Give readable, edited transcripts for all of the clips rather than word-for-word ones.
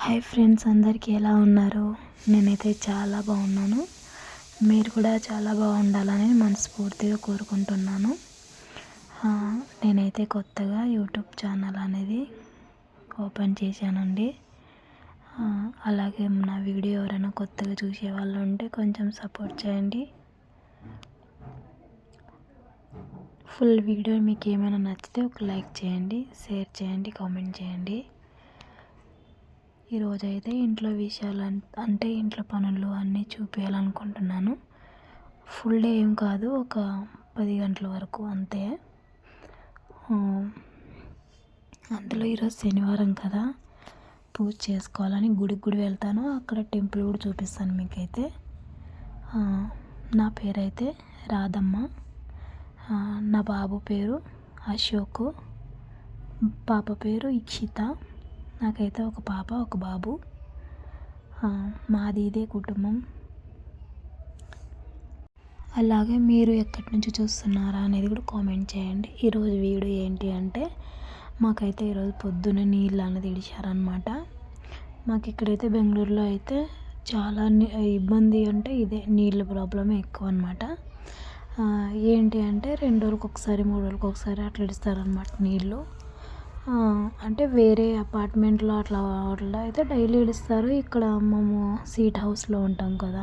Hi friends, అందరికీ ఎలా ఉన్నారు? నేనైతే చాలా బాగున్నాను. మీరు కూడా చాలా బాగుండాలని మనస్ఫూర్తిగా కోరుకుంటున్నాను. నేనైతే కొత్తగా యూట్యూబ్ ఛానల్ అనేది ఓపెన్ చేశానండి. అలాగే నా వీడియో ఎవరైనా కొత్తగా చూసే వాళ్ళు ఉంటే కొంచెం సపోర్ట్ చేయండి. ఫుల్ వీడియో మీకు ఏమైనా నచ్చితే ఒక లైక్ చేయండి, షేర్ చేయండి, కామెంట్ చేయండి. ఈరోజైతే ఇంట్లో విషయాలు అంటే ఇంట్లో పనులు అన్నీ చూపించాలనుకుంటున్నాను. ఫుల్ డే ఏం కాదు, ఒక 10 గంటల వరకు అంతే. అందులో ఈరోజు శనివారం కదా, పూజ చేసుకోవాలని గుడికి వెళ్తాను. అక్కడ టెంపుల్ కూడా చూపిస్తాను మీకైతే. నా పేరైతే రాధమ్మ, నా బాబు పేరు అశోక్, పాప పేరు ఇక్షిత. నాకైతే ఒక పాప ఒక బాబు. మాది ఇదే కుటుంబం. అలాగే మీరు ఎక్కడి నుంచి చూస్తున్నారా అనేది కూడా కామెంట్ చేయండి. ఈరోజు వీడియో ఏంటి అంటే, మాకైతే ఈరోజు పొద్దున్నే నీళ్ళు అనేది ఇడిచారనమాట. మాకు ఇక్కడైతే బెంగళూరులో అయితే చాలా ఇబ్బంది అంటే ఇదే నీళ్ళ ప్రాబ్లమే ఎక్కువ అనమాట. ఏంటి అంటే 2 రోజులకు ఒకసారి 3 రోజులకు ఒకసారి అట్లా ఇడుస్తారనమాట నీళ్ళు. అంటే వేరే అపార్ట్మెంట్లో అట్లా అయితే డైలీ ఇడుస్తారు. ఇక్కడ మేము సీట్ హౌస్లో ఉంటాం కదా,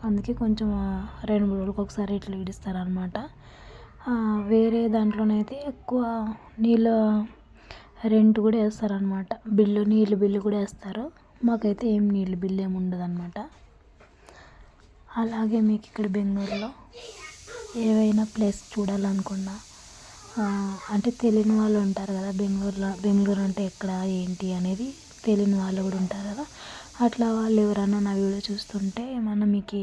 అందుకే కొంచెం 2-3 రోజులకు ఒకసారి ఇట్లా ఇడుస్తారనమాట. వేరే దాంట్లోనైతే ఎక్కువ నీళ్ళ రెంట్ కూడా వేస్తారనమాట. నీళ్ళ బిల్లు కూడా వేస్తారు. మాకైతే ఏం నీళ్ళ బిల్లు ఏమి ఉండదు అనమాట. అలాగే మీకు ఇక్కడ బెంగళూరులో ఏవైనా ప్లేస్ చూడాలనుకున్నా, అంటే తెలియని వాళ్ళు ఉంటారు కదా, బెంగళూరు అంటే ఎక్కడ ఏంటి అనేది తెలియని వాళ్ళు కూడా ఉంటారు కదా. అట్లా వాళ్ళు ఎవరైనా నా వీడియో చూస్తుంటే ఏమన్నా మీకు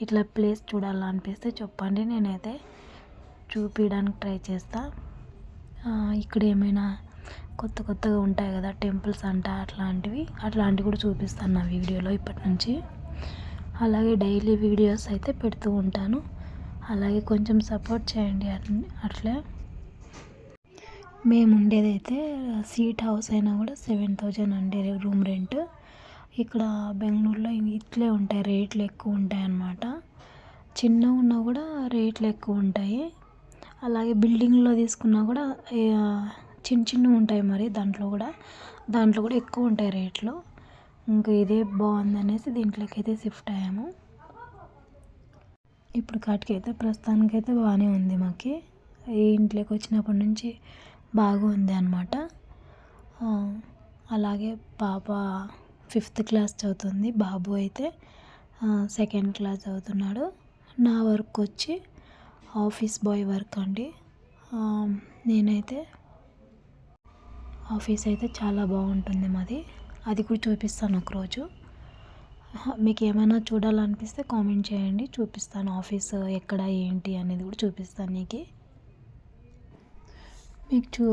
ఇట్లా ప్లేస్ చూడాలనిపిస్తే చెప్పండి, నేనైతే చూపించడానికి ట్రై చేస్తా. ఇక్కడ ఏమైనా కొత్తగా ఉంటాయి కదా టెంపుల్స్ అంట, అట్లాంటివి కూడా చూపిస్తాను నా వీడియోలో ఇప్పటి నుంచి. అలాగే డైలీ వీడియోస్ అయితే పెడుతూ ఉంటాను. అలాగే కొంచెం సపోర్ట్ చేయండి. అట్లే మేము ఉండేదైతే సీట్ హౌస్ అయినా కూడా 7,000 అండి రూమ్ రెంట్. ఇక్కడ బెంగళూరులో ఇట్లే ఉంటాయి, రేట్లు ఎక్కువ ఉంటాయి అన్నమాట. చిన్నగా ఉన్నా కూడా రేట్లు ఎక్కువ ఉంటాయి. అలాగే బిల్డింగ్లో తీసుకున్నా కూడా చిన్నగా ఉంటాయి. మరి దాంట్లో కూడా ఎక్కువ ఉంటాయి రేట్లు. ఇంకా ఇదే బాగుందనేసి దీంట్లోకైతే షిఫ్ట్ అయ్యాము. ఇప్పుడు కాటికైతే ప్రస్తుతానికైతే బాగానే ఉంది. మాకు ఈ ఇంట్లోకి వచ్చినప్పటి నుంచి బాగుంది అన్నమాట. అలాగే పాప 5th క్లాస్ చదువుతుంది, బాబు అయితే 2nd క్లాస్ చదువుతున్నాడు. నా వర్క్ వచ్చి ఆఫీస్ బాయ్ వర్క్ అండి. నేనైతే ఆఫీస్ అయితే చాలా బాగుంటుంది మాది. అది కూడా చూపిస్తాను ఒకరోజు. మీకు ఏమైనా చూడాలనిపిస్తే కామెంట్ చేయండి, చూపిస్తాను. ఆఫీస్ ఎక్కడ ఏంటి అనేది కూడా చూపిస్తాను. మీకు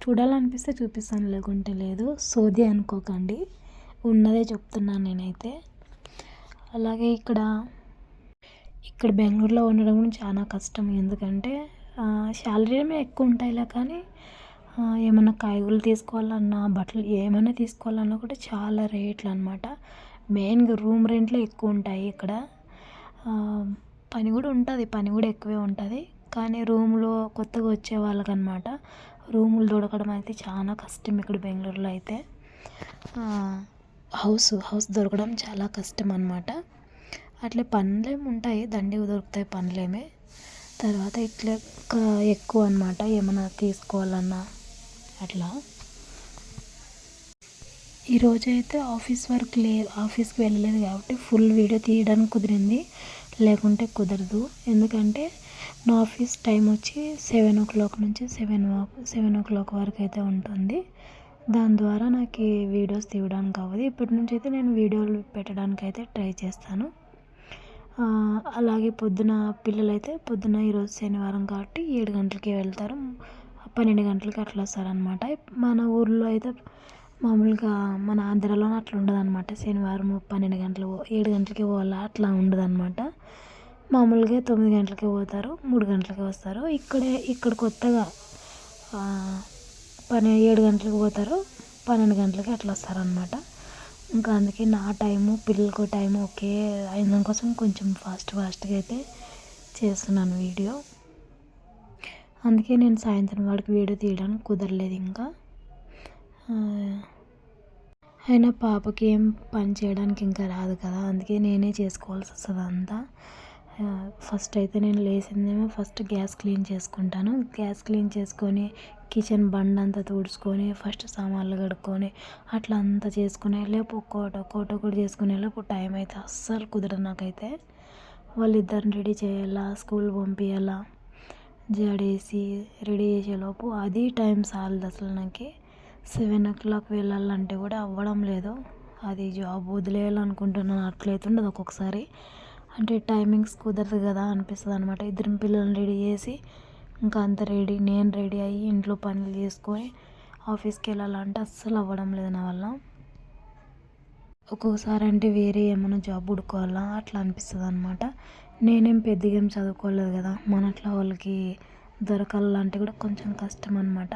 చూడాలనిపిస్తే చూపిస్తాను, లేకుంటే లేదు. సోది అనుకోకండి, ఉన్నదే చెప్తున్నాను నేనైతే. అలాగే ఇక్కడ బెంగళూరులో ఉండడం కూడా చాలా కష్టం. ఎందుకంటే శాలరీ ఏమో ఎక్కువ ఉంటాయిలే, కానీ ఏమన్నా కాయగూరలు తీసుకోవాలన్నా, బట్టలు ఏమైనా తీసుకోవాలన్నా కూడా చాలా రేట్లు అనమాట. మెయిన్గా రూమ్ రెంట్లే ఎక్కువ ఉంటాయి ఇక్కడ. పని కూడా ఎక్కువే ఉంటుంది. కానీ రూమ్లో కొత్తగా వచ్చే వాళ్ళకనమాట రూములు దొరకడం అయితే చాలా కష్టం ఇక్కడ బెంగళూరులో అయితే. హౌస్ దొరకడం చాలా కష్టం అన్నమాట. అట్లే పనులేమి ఉంటాయి, దండిగా దొరుకుతాయి పనులేమే. తర్వాత ఇట్లా ఎక్కువ అన్నమాట, ఏమైనా తీసుకోవాలన్నా అట్లా. ఈరోజైతే ఆఫీస్కి వెళ్ళలేదు కాబట్టి ఫుల్ వీడియో తీయడానికి కుదిరింది, లేకుంటే కుదరదు. ఎందుకంటే నా ఆఫీస్ టైం వచ్చి 7 o'clock నుంచి 7 o'clock వరకు అయితే ఉంటుంది. దాని ద్వారా నాకు వీడియోస్ తీయడానికి అవ్వదు. ఇప్పటి నుంచి అయితే నేను వీడియోలు పెట్టడానికి అయితే ట్రై చేస్తాను. అలాగే పిల్లలైతే ఈరోజు శనివారం కాబట్టి 7 గంటలకి వెళ్తారు, 12 గంటలకి అట్లా వస్తారనమాట. మన ఊర్లో అయితే మామూలుగా మన ఆంధ్రాలోనే అట్లా ఉండదు అనమాట. శనివారం 12 గంటలు 7 గంటలకి పోవాలా అట్లా ఉండదు అనమాట. మామూలుగా 9 గంటలకి పోతారు, 3 గంటలకి వస్తారు. ఇక్కడ కొత్తగా 7 గంటలకు పోతారు, 12 గంటలకి అట్లా వస్తారనమాట. ఇంకా అందుకే నా టైము పిల్లలకు టైము ఓకే అయిన కోసం కొంచెం ఫాస్ట్గా అయితే చేస్తున్నాను వీడియో. అందుకే నేను సాయంత్రం వాడికి వీడియో తీయడానికి కుదరలేదు ఇంకా. అయినా పాపకి ఏం పని చేయడానికి ఇంకా రాదు కదా, అందుకే నేనే చేసుకోవాల్సి వస్తుంది అంతా. ఫస్ట్ అయితే నేను లేచిందేమో ఫస్ట్ గ్యాస్ క్లీన్ చేసుకుంటాను. గ్యాస్ క్లీన్ చేసుకొని కిచెన్ బండ్ అంతా తుడుచుకొని ఫస్ట్ సామాన్లు కడుక్కొని అట్లా అంతా చేసుకునే లేపు ఒక్కొక్కటి చేసుకునే లేపు టైం అయితే అస్సలు కుదరదు నాకైతే. వాళ్ళిద్దరిని రెడీ చేయాలా, స్కూల్ పంపించాలా, జడేసి రెడీ చేసేలోపు అది టైం చాలదు అసలు నాకు. 7 o'clock వెళ్ళాలంటే కూడా అవ్వడం లేదు. అది జాబ్ వదిలేయాలనుకుంటున్నాను, అట్లయితుండదు ఒక్కొక్కసారి. అంటే టైమింగ్స్ కుదరదు కదా అనిపిస్తుంది అనమాట. ఇద్దరు పిల్లల్ని రెడీ చేసి ఇంకా అంత రెడీ నేను రెడీ అయ్యి ఇంట్లో పనులు చేసుకొని ఆఫీస్కి వెళ్ళాలంటే అస్సలు అవ్వడం లేదు నా వల్ల. ఒక్కొక్కసారి అంటే వేరే ఏమైనా జాబ్ ఉడుకోవాలా అట్లా అనిపిస్తుంది అనమాట. నేనేం పెద్దగా ఏం చదువుకోలేదు కదా, మనట్లా వాళ్ళకి దొరకాలంటే కూడా కొంచెం కష్టం అనమాట.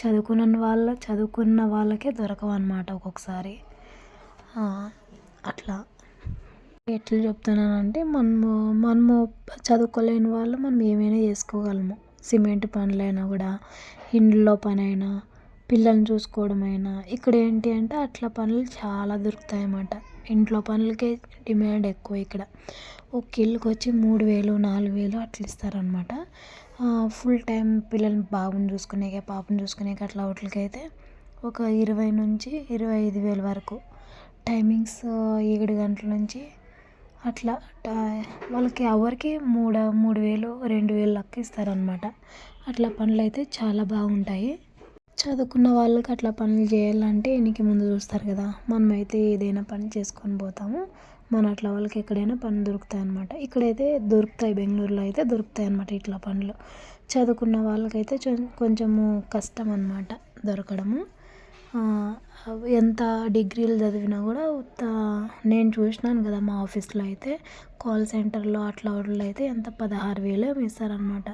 చదువుకున్న వాళ్ళకే దొరకవు అనమాట ఒక్కొక్కసారి. అట్లా ఎట్లా చెప్తున్నానంటే మనము చదువుకోలేని వాళ్ళు మనం ఏమైనా చేసుకోగలము. సిమెంట్ పనులైనా కూడా, ఇంట్లో పని అయినా, పిల్లల్ని చూసుకోవడమైనా. ఇక్కడ ఏంటి అంటే అట్లా పనులు చాలా దొరుకుతాయి అన్నమాట. ఇంట్లో పనులకే డిమాండ్ ఎక్కువ ఇక్కడ. ఒక ఇల్లుకి వచ్చి 3,000 4,000 అట్లా ఇస్తారనమాట. ఫుల్ టైం పిల్లల్ని బాబుని చూసుకునేకే పాపని చూసుకునేకి అట్లా వాటికైతే ఒక 20,000 నుంచి 25,000 వరకు. టైమింగ్స్ 7 గంటల నుంచి అట్లా వాళ్ళకి అవర్కి 3,000 2,000 లెక్క ఇస్తారనమాట. అట్లా పనులు అయితే చాలా బాగుంటాయి. చదువుకున్న వాళ్ళకి అట్లా పనులు చేయాలంటే వెనక్కి ముందు చూస్తారు కదా. మనమైతే ఏదైనా పని చేసుకొని పోతాము. మన అట్లా వాళ్ళకి ఎక్కడైనా పని దొరుకుతాయి అన్నమాట. ఇక్కడైతే దొరుకుతాయి, బెంగళూరులో అయితే దొరుకుతాయి అన్నమాట ఇట్లా పనులు. చదువుకున్న వాళ్ళకైతే కొంచెము కష్టం అన్నమాట దొరకడము. ఎంత డిగ్రీలు చదివినా కూడా నేను చూసినాను కదా మా ఆఫీస్లో అయితే కాల్ సెంటర్లో అట్లా వాళ్ళు అయితే ఎంత 16,000 ఏమో ఇస్తారనమాట.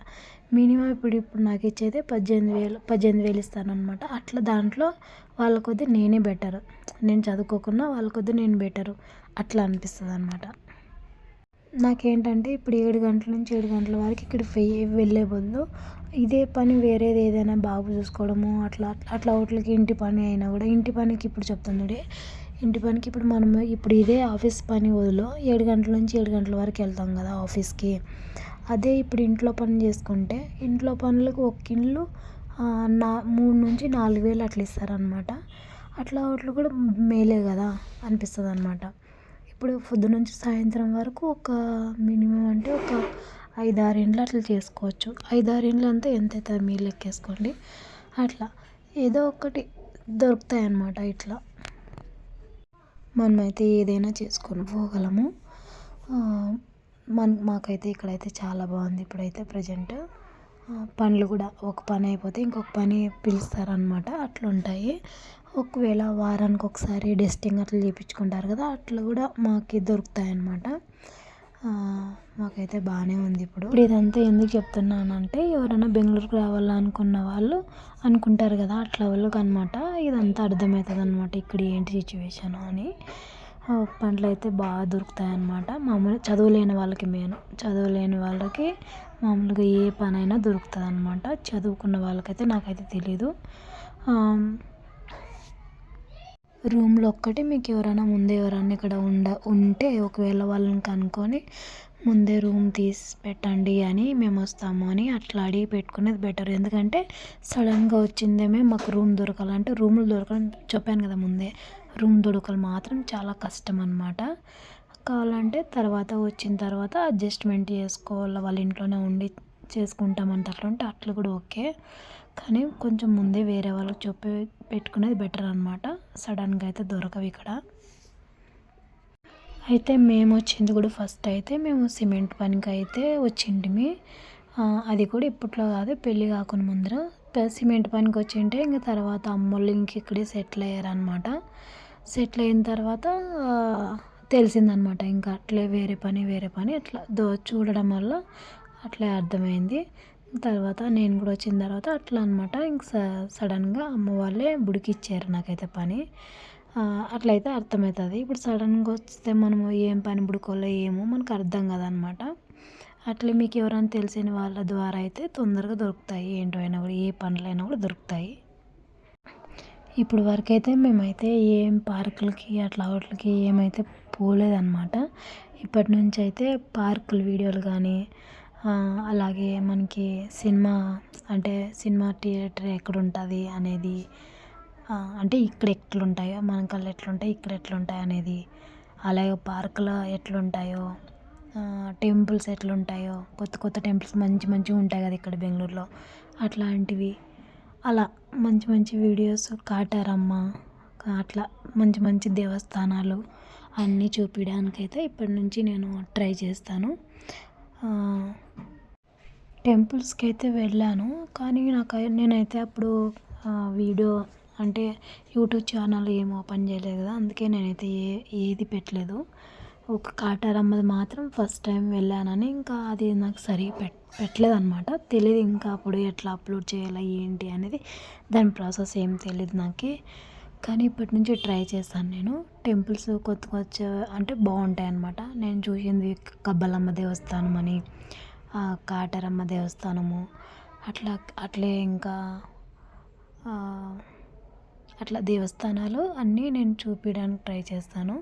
మినిమం ఇప్పుడు నాకు ఇచ్చేది 18,000 ఇస్తారనమాట. అట్లా దాంట్లో వాళ్ళ కొద్దీ నేనే బెటరు, నేను చదువుకోకున్నా వాళ్ళ కొద్దీ నేను బెటరు అట్లా అనిపిస్తుంది అనమాట. నాకేంటంటే ఇప్పుడు 7 గంటల నుంచి 7 గంటల వరకు ఇక్కడ వెళ్ళే బదులు ఇదే పని వేరేది ఏదైనా బాబు చూసుకోవడము అట్లా వాటికి ఇంటి పని అయినా కూడా, ఇంటి పనికి ఇప్పుడు చెప్తాను చూడు, ఇంటి పనికి ఇప్పుడు మనం ఇప్పుడు ఇదే ఆఫీస్ పని వదిలో 7 గంటల నుంచి 7 గంటల వరకు వెళ్తాం కదా ఆఫీస్కి. అదే ఇప్పుడు ఇంట్లో పని చేసుకుంటే ఇంట్లో పనులకు ఒక ఇల్లు 3 నుంచి 4,000 అట్లా ఇస్తారనమాట. అట్లా వాటిలో కూడా మేలే కదా అనిపిస్తుంది అనమాట. ఇప్పుడు పొద్దు నుంచి సాయంత్రం వరకు ఒక మినిమం అంటే ఒక 5-6 ఇండ్లు అట్లా చేసుకోవచ్చు. 5-6 ఇండ్లు అంతా ఎంత అవుతుంది మీరు లెక్కేసుకోండి. అట్లా ఏదో ఒకటి దొరుకుతాయి అన్నమాట. ఇట్లా మనమైతే ఏదైనా చేసుకొని పోగలము. మాకైతే ఇక్కడైతే చాలా బాగుంది. ఇప్పుడైతే ప్రజెంట్ పనులు కూడా ఒక పని అయిపోతే ఇంకొక పని పిలుస్తారనమాట. అట్లా ఉంటాయి. ఒకవేళ వారానికి ఒకసారి డస్టింగ్ అట్లా చేయించుకుంటారు కదా, అట్లా కూడా మాకు దొరుకుతాయి అన్నమాట. మాకైతే బాగానే ఉంది. ఇప్పుడు ఇదంతా ఎందుకు చెప్తున్నానంటే ఎవరైనా బెంగళూరుకి రావాలనుకున్న వాళ్ళు అనుకుంటారు కదా, అట్లా వాళ్ళకి అనమాట ఇదంతా అర్థమవుతుంది అనమాట. ఇక్కడ ఏంటి సిచ్యువేషన్ అని. పనులు అయితే బాగా దొరుకుతాయి అన్నమాట. మామూలుగా చదువులేని వాళ్ళకి చదువులేని వాళ్ళకి మామూలుగా ఏ పనైనా దొరుకుతుంది అనమాట. చదువుకున్న వాళ్ళకైతే నాకైతే తెలీదు. రూమ్లో ఒక్కటి మీకు ఎవరైనా ముందే ఎవరైనా ఇక్కడ ఉంటే ఒకవేళ వాళ్ళని కనుక్కొని ముందే రూమ్ తీసి పెట్టండి అని మేము వస్తాము అని అట్లా అడిగి పెట్టుకునేది బెటర్. ఎందుకంటే సడన్గా వచ్చిందేమే మాకు రూమ్ దొరకాలంటే రూములు దొరకడం చెప్పాను కదా ముందే, రూమ్ దొరకలు మాత్రం చాలా కష్టం అన్నమాట. కావాలంటే తర్వాత వచ్చిన తర్వాత అడ్జస్ట్మెంట్ చేసుకోవాలి, వాళ్ళ ఇంట్లోనే ఉండి చేసుకుంటామంటే అట్లా ఉంటే అట్లా కూడా ఓకే. కానీ కొంచెం ముందే వేరే వాళ్ళకి చెప్పి పెట్టుకునేది బెటర్ అనమాట. సడన్గా అయితే దొరకవు ఇక్కడ. అయితే మేము వచ్చింది కూడా ఫస్ట్ అయితే మేము సిమెంట్ పనికి అయితే వచ్చింటిమి. అది కూడా ఇప్పట్లో కాదు, పెళ్ళి కాకుండా ముందర సిమెంట్ పనికి వచ్చింటే ఇంకా తర్వాత అమ్మోళ్ళు ఇంక ఇక్కడే సెటిల్ అయ్యారనమాట. సెటిల్ అయిన తర్వాత తెలిసిందనమాట ఇంకా అట్లే వేరే పని అట్లా చూడడం వల్ల అట్లే అర్థమైంది. తర్వాత నేను కూడా వచ్చిన తర్వాత అట్లా అనమాట ఇంక సడన్గా అమ్మ వాళ్ళే బుడికిచ్చారు నాకైతే పని. అట్లయితే అర్థమవుతుంది. ఇప్పుడు సడన్గా వస్తే మనము ఏం పని బుడుకోవాలో ఏమో మనకు అర్థం కాదనమాట. అట్లే మీకు ఎవరైనా తెలిసిన వాళ్ళ ద్వారా అయితే తొందరగా దొరుకుతాయి. ఏంటో అయినా కూడా ఏ పనులైనా కూడా దొరుకుతాయి. ఇప్పుడు వరకైతే మేమైతే ఏం పార్కులకి అట్లా వాటికి ఏమైతే పోలేదన్నమాట. ఇప్పటి నుంచి అయితే పార్కుల వీడియోలు కానీ అలాగే మనకి సినిమా అంటే సినిమా థియేటర్ ఎక్కడుంటుంది అనేది అంటే ఇక్కడ ఎట్లుంటాయో మన కళ్ళు ఎట్లుంటాయి ఇక్కడ ఎట్లుంటాయి అనేది, అలాగే పార్కులో ఎట్లుంటాయో టెంపుల్స్ ఎట్లుంటాయో కొత్త కొత్త టెంపుల్స్ మంచి మంచిగా ఉంటాయి కదా ఇక్కడ బెంగళూరులో అట్లాంటివి, అలా మంచి మంచి వీడియోస్ కాటారమ్మ అట్లా మంచి మంచి దేవస్థానాలు అన్నీ చూపించడానికైతే ఇప్పటి నుంచి నేను ట్రై చేస్తాను. టెంపుల్స్కి అయితే వెళ్ళాను కానీ నేనైతే అప్పుడు వీడియో అంటే యూట్యూబ్ ఛానల్ ఏం ఓపెన్ చేయలేదు కదా, అందుకే నేనైతే ఏది పెట్టలేదు. ఒక కాటారమ్మది మాత్రం ఫస్ట్ టైం వెళ్ళానని ఇంకా అది నాకు సరిగా పెట్టలేదన్నమాట. తెలియదు ఇంకా అప్పుడు ఎట్లా అప్లోడ్ చేయాలి ఏంటి అనేది, దాని ప్రాసెస్ ఏం తెలియదు నాకు. కానీ ఇప్పటి నుంచి ట్రై చేస్తాను నేను. టెంపుల్స్ కొత్త కొత్త అంటే బాగుంటాయి అన్నమాట. నేను చూసింది కబ్బలమ్మ దేవస్థానం అని, కాటారమ్మ దేవస్థానము అట్లే ఇంకా అట్లా దేవస్థానాలు అన్నీ నేను చూపించడానికి ట్రై చేస్తాను.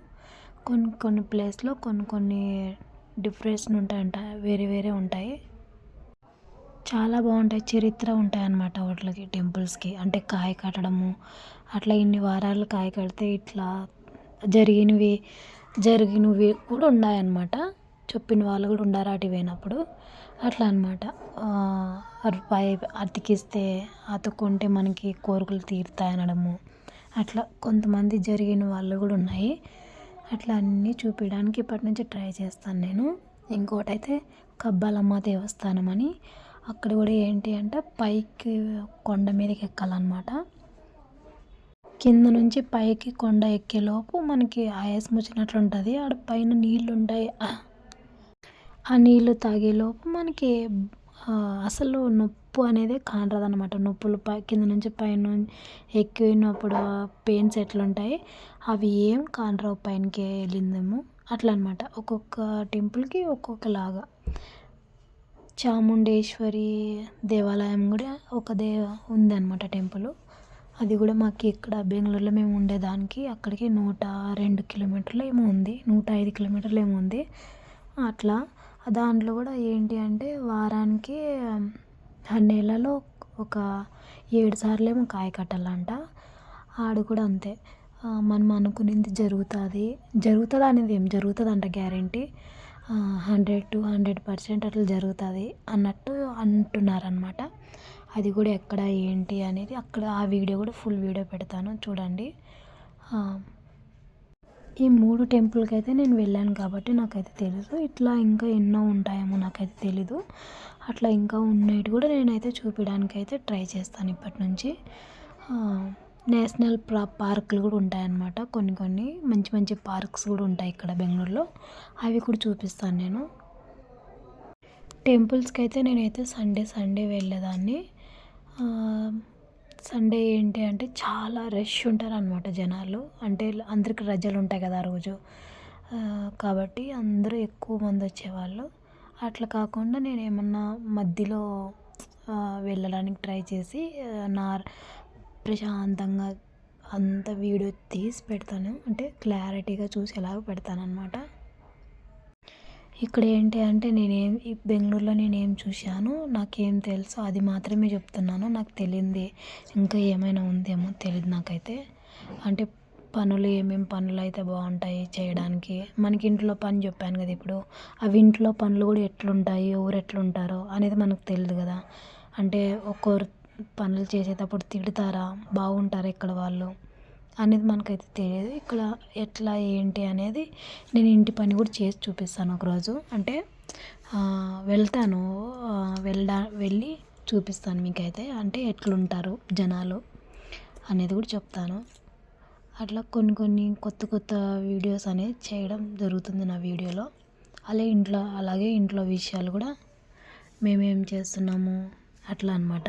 కొన్ని ప్లేస్లో కొన్ని డిఫరెన్స్ ఉంటాయంట, వేరే వేరే ఉంటాయి, చాలా బాగుంటాయి, చరిత్ర ఉంటాయన్నమాట వాటికి టెంపుల్స్కి. అంటే కాయ కట్టడము అట్లా ఇన్ని వారాలు కాయ కడితే ఇట్లా జరిగినవి కూడా ఉన్నాయన్నమాట. చెప్పిన వాళ్ళు కూడా ఉండారు అటు పోయినప్పుడు. అట్లా అనమాట. అతికిస్తే అతుక్కుంటే మనకి కోరికలు తీరుతాయి అనడము అట్లా కొంతమంది జరిగిన వాళ్ళు కూడా ఉన్నాయి. అట్లా అన్నీ చూపించడానికి ఇప్పటి నుంచి ట్రై చేస్తాను నేను. ఇంకోటైతే కబ్బలమ్మ దేవస్థానం అని, అక్కడ కూడా ఏంటి అంటే పైకి కొండ మీదకి ఎక్కాలన్నమాట. కింద నుంచి పైకి కొండ ఎక్కేలోపు మనకి ఆయాసం వచ్చినట్లు ఉంటుంది. ఆడ పైన నీళ్ళు ఉంటాయి. ఆ నీళ్ళు తాగేలోపు మనకి అసలు నొప్పి అనేది కానరాదనమాట. నొప్పులు కింద నుంచి పైన ఎక్కినప్పుడు పెయిన్స్ ఎట్లుంటాయి అవి ఏం కానరావు పైనకి వెళ్ళిందేమో అట్లా అనమాట. ఒక్కొక్క టెంపుల్కి ఒక్కొక్కలాగా. చాముండేశ్వరి దేవాలయం కూడా ఉందన్నమాట టెంపుల్. అది కూడా మాకు ఇక్కడ బెంగళూరులో మేము ఉండేదానికి అక్కడికి 102 కిలోమీటర్లు ఏమో ఉంది, 105 కిలోమీటర్లు ఏమో ఉంది. అట్లా దాంట్లో కూడా ఏంటి అంటే వారానికి నెలలో ఒక 7 సార్లు ఏమో కాయ కట్టాలంట. ఆడ కూడా అంతే, మనం అనుకునేది జరుగుతుంది అనేది ఏం జరుగుతుందంట గ్యారెంటీ. 100 to 100% అట్లా జరుగుతుంది అన్నట్టు అంటున్నారనమాట. అది కూడా ఎక్కడ ఏంటి అనేది అక్కడ ఆ వీడియో కూడా ఫుల్ వీడియో పెడతాను చూడండి. ఈ 3 టెంపుల్కి అయితే నేను వెళ్ళాను కాబట్టి నాకైతే తెలుసు. ఇట్లా ఇంకా ఎన్నో ఉంటాయేమో నాకైతే తెలీదు. అట్లా ఇంకా ఉన్నవి కూడా నేనైతే చూపించడానికి అయితే ట్రై చేస్తాను ఇప్పటి నుంచి. నేషనల్ పార్కులు కూడా ఉంటాయన్నమాట. కొన్ని మంచి మంచి పార్క్స్ కూడా ఉంటాయి ఇక్కడ బెంగళూరులో. అవి కూడా చూపిస్తాను నేను. టెంపుల్స్కి అయితే నేనైతే సండే వెళ్ళేదాన్ని. సండే ఏంటి అంటే చాలా రష్ ఉంటారనమాట జనాలు. అంటే అందరికి రజలు ఉంటాయి కదా ఆ రోజు, కాబట్టి అందరూ ఎక్కువ మంది వచ్చేవాళ్ళు. అట్లా కాకుండా నేను ఏమన్నా మధ్యలో వెళ్ళడానికి ట్రై చేసి ప్రశాంతంగా అంత వీడియో తీసి పెడతాను. అంటే క్లారిటీగా చూసేలాగా పెడతాను అనమాట. ఇక్కడ ఏంటి అంటే ఈ బెంగళూరులో నేనేం చూశాను, నాకేం తెలుసో అది మాత్రమే చెప్తున్నాను. నాకు తెలియంది ఇంకా ఏమైనా ఉందేమో తెలియదు నాకైతే. అంటే ఏమేమి పనులు అయితే బాగుంటాయి చేయడానికి. మనకి ఇంట్లో పని చెప్పాను కదా ఇప్పుడు, అవి ఇంట్లో పనులు కూడా ఎట్లుంటాయి, ఎవరు ఎట్లుంటారో అనేది మనకు తెలియదు కదా. అంటే ఒక్కొరు పనులు చేసేటప్పుడు తిడతారా, బాగుంటారా ఇక్కడ వాళ్ళు అనేది మనకైతే తెలియదు. ఇక్కడ ఎట్లా ఏంటి అనేది నేను ఇంటి పని కూడా చేసి చూపిస్తాను ఒకరోజు. అంటే వెళ్తాను, వెళ్ళి చూపిస్తాను మీకైతే. అంటే ఎట్లుంటారు జనాలు అనేది కూడా చెప్తాను. అట్లా కొన్ని కొత్త వీడియోస్ అనేది చేయడం జరుగుతుంది నా వీడియోలో. అలాగే ఇంట్లో విషయాలు కూడా మేమేం చేస్తున్నాము అట్లా అనమాట.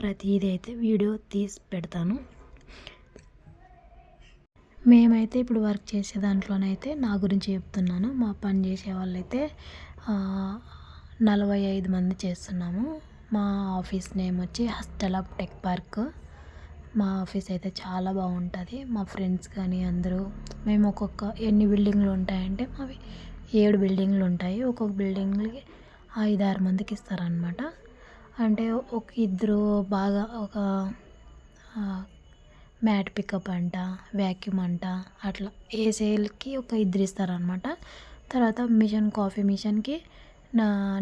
ప్రతిదీ అయితే వీడియో తీసి పెడతాను. మేమైతే ఇప్పుడు వర్క్ చేసే దాంట్లోనైతే నా గురించి చెప్తున్నాను. మా పని చేసే వాళ్ళైతే 45 మంది చేస్తున్నాము. మా ఆఫీస్ నేమ్ వచ్చి హాస్టల్ ఆఫ్ టెక్ పార్క్. మా ఆఫీస్ అయితే చాలా బాగుంటుంది. మా ఫ్రెండ్స్ కానీ అందరూ మేము ఎన్ని బిల్డింగ్లు ఉంటాయంటే మావి 7 బిల్డింగ్లు ఉంటాయి. ఒక్కొక్క బిల్డింగ్కి 5-6 మందికి ఇస్తారనమాట. అంటే ఇద్దరు బాగా మ్యాట్ పికప్ అంట, వ్యాక్యూమ్ అంట, అట్లా ఏ సేల్కి ఇద్దరు ఇస్తారనమాట. తర్వాత కాఫీ మిషన్కి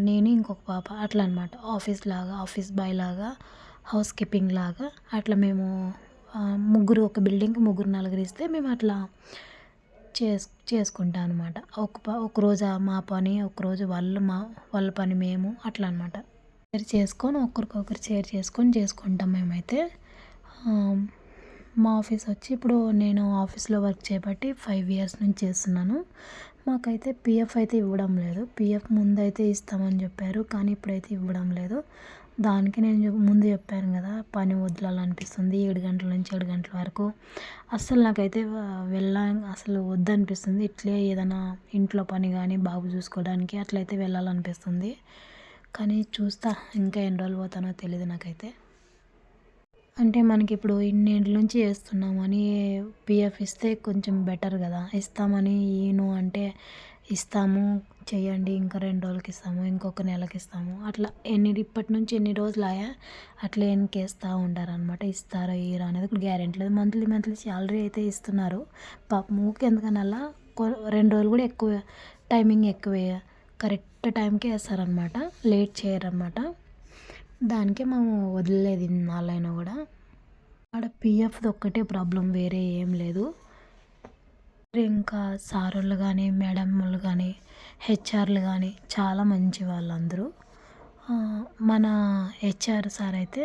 నేను ఇంకొక పాప అట్లా అనమాట. ఆఫీస్ బాయ్ లాగా, హౌస్ కీపింగ్ లాగా అట్లా మేము ముగ్గురు ఒక బిల్డింగ్కి ముగ్గురు నలుగురు ఇస్తే మేము అట్లా చేసుకుంటాం అనమాట. ఒకరోజు మా పని, ఒకరోజు వాళ్ళ పని మేము అట్లా అనమాట. ఒకరికొకరు షేర్ చేసుకుంటాం మేమైతే. మా ఆఫీస్ వచ్చి ఇప్పుడు నేను ఆఫీస్లో వర్క్ చేయబట్టి 5 ఇయర్స్ నుంచి చేస్తున్నాను. మాకైతే పిఎఫ్ అయితే ఇవ్వడం లేదు. పిఎఫ్ ముందు అయితే ఇస్తామని చెప్పారు, కానీ ఇప్పుడైతే ఇవ్వడం లేదు. దానికి నేను ముందు చెప్పాను కదా, పని వదలాలనిపిస్తుంది 7 గంటల నుంచి 7 గంటల వరకు. అస్సలు నాకైతే అసలు వద్దనిపిస్తుంది. ఇట్లే ఏదైనా ఇంట్లో పని కానీ బాబు చూసుకోవడానికి అట్లయితే వెళ్ళాలనిపిస్తుంది. కానీ చూస్తా ఇంకా ఎన్ని రోజులు పోతానో తెలియదు నాకైతే. అంటే మనకి ఇప్పుడు ఇన్నేళ్ళ నుంచి చేస్తున్నామని పిఎఫ్ ఇస్తే కొంచెం బెటర్ కదా. ఇస్తామని అంటే ఇస్తాము చేయండి, ఇంకా 2 రోజులకి ఇస్తాము, ఇంకొక నెలకి ఇస్తాము, అట్లా ఇప్పటి నుంచి ఎన్ని రోజులు అట్లా వెనకేస్తూ ఉంటారనమాట. ఇస్తారో ఇయ్యరో అనేది ఇప్పుడు గ్యారెంటీ లేదు. మంత్లీ శాలరీ అయితే ఇస్తున్నారు. పాపం ఎందుకని అలా 2 రోజులు కూడా ఎక్కువ టైమింగ్ ఎక్కువే, కరెక్ట్ టైంకే వేస్తారనమాట, లేట్ చేయరనమాట. దానికే మేము వదిలేదు ఇన్నాళ్ళైనా కూడా. ఆడ పిఎఫ్ది ఒక్కటే ప్రాబ్లం, వేరే ఏం లేదు. ఇంకా సారోళ్ళు కానీ మేడం వాళ్ళు కానీ హెచ్ఆర్లు కానీ చాలా మంచి వాళ్ళందరూ. మన హెచ్ఆర్ సార్ అయితే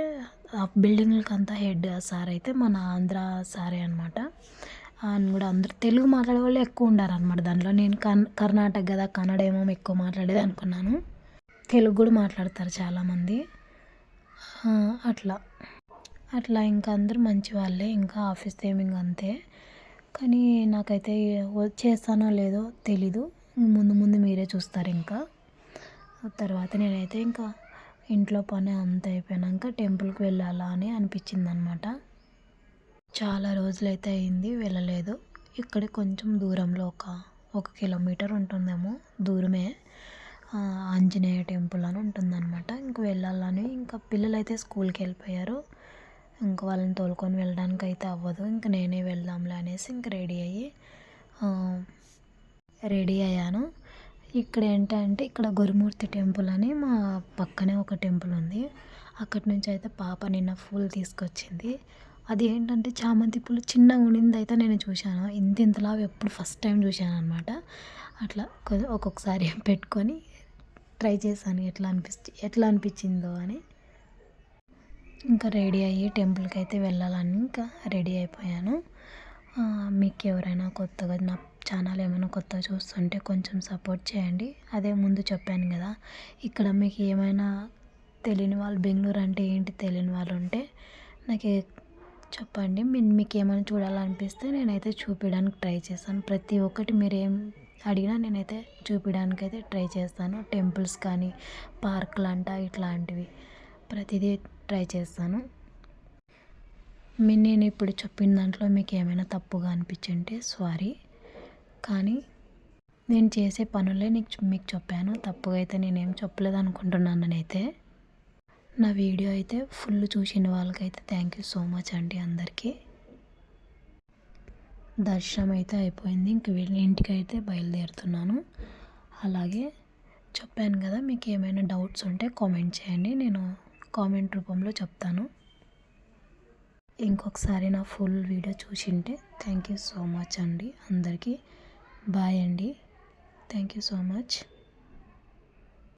బిల్డింగ్లకంతా హెడ్ సార్ అయితే మన ఆంధ్ర సారే అనమాట. ఆయన కూడా అందరూ తెలుగు మాట్లాడే వాళ్ళు ఎక్కువ ఉండారనమాట దాంట్లో. నేను కర్ణాటక కదా, కన్నడ ఏమో ఎక్కువ మాట్లాడేది అనుకున్నాను. తెలుగు కూడా మాట్లాడతారు చాలామంది. అట్లా ఇంకా అందరూ మంచి వాళ్ళే. ఇంకా ఆఫీస్ టైమింగ్ అంతే. కానీ నాకైతే చేస్తానో లేదో తెలీదు. ముందు మీరే చూస్తారు. ఇంకా తర్వాత నేనైతే ఇంకా ఇంట్లో పని అంతా అయిపోయాక టెంపుల్కి వెళ్ళాలా అని అనిపించింది అనమాట. చాలా రోజులైతే అయింది వెళ్ళలేదు. ఇక్కడే కొంచెం దూరంలో ఒక కిలోమీటర్ ఉంటుందేమో దూరమే ఆంజనేయ టెంపుల్ అని ఉంటుందన్నమాట. ఇంక వెళ్ళాలని, ఇంకా పిల్లలైతే స్కూల్కి వెళ్ళిపోయారు. ఇంకా వాళ్ళని తోలుకొని వెళ్ళడానికి అయితే అవ్వదు. ఇంక నేనే వెళ్దాంలే అనేసి ఇంక రెడీ అయ్యాను. ఇక్కడ ఏంటంటే ఇక్కడ గురుమూర్తి టెంపుల్ అని మా పక్కనే ఒక టెంపుల్ ఉంది. అక్కడి నుంచి అయితే పాప నిన్న పూలు తీసుకొచ్చింది. అది ఏంటంటే చామంతి పూలు చిన్నగా ఉండింది అయితే నేను చూశాను. ఇంతలా ఎప్పుడు ఫస్ట్ టైం చూశాను అనమాట. అట్లా ఒక్కొక్కసారి పెట్టుకొని ట్రై చేశాను ఎట్లా అనిపించిందో అని. ఇంకా రెడీ అయ్యి టెంపుల్కి అయితే వెళ్ళాలని ఇంకా రెడీ అయిపోయాను. మీకు ఎవరైనా కొత్తగా నా ఛానల్ ఏమైనా కొత్తగా చూస్తుంటే కొంచెం సపోర్ట్ చేయండి. అదే ముందు చెప్పాను కదా, ఇక్కడ మీకు ఏమైనా తెలియని వాళ్ళు, బెంగళూరు అంటే ఏంటి తెలియని వాళ్ళు ఉంటే నాకు చెప్పండి. మీకు ఏమైనా చూడాలనిపిస్తే నేనైతే చూపించడానికి ట్రై చేస్తాను. ప్రతి ఒక్కటి మీరేం అడిగినా నేనైతే చూపించడానికైతే ట్రై చేస్తాను. టెంపుల్స్ కానీ పార్కులు అంట ఇట్లాంటివి ప్రతిదీ ట్రై చేస్తాను. నేను ఇప్పుడు చెప్పిన దాంట్లో మీకు ఏమైనా తప్పుగా అనిపించుంటే సారీ. కానీ నేను చేసే పనులే మీకు చెప్పాను. తప్పుగా అయితే నేనేం చెప్పలేదు అనుకుంటున్నాను. నేనైతే నా వీడియో అయితే ఫుల్ చూసిన వాళ్ళకైతే థ్యాంక్ యూ సో మచ్ అండి అందరికీ. దర్శనం అయితే అయిపోయింది. ఇంక ఇంటికి అయితే బయలుదేరుతున్నాను. అలాగే చెప్పాను కదా, మీకు ఏమైనా డౌట్స్ ఉంటే కామెంట్ చేయండి, నేను కామెంట్ రూపంలో చెప్తాను. ఇంకొకసారి నా ఫుల్ వీడియో చూసింటే థ్యాంక్ యూ సో మచ్ అండి అందరికీ. బాయ్ అండి. Thank you so much.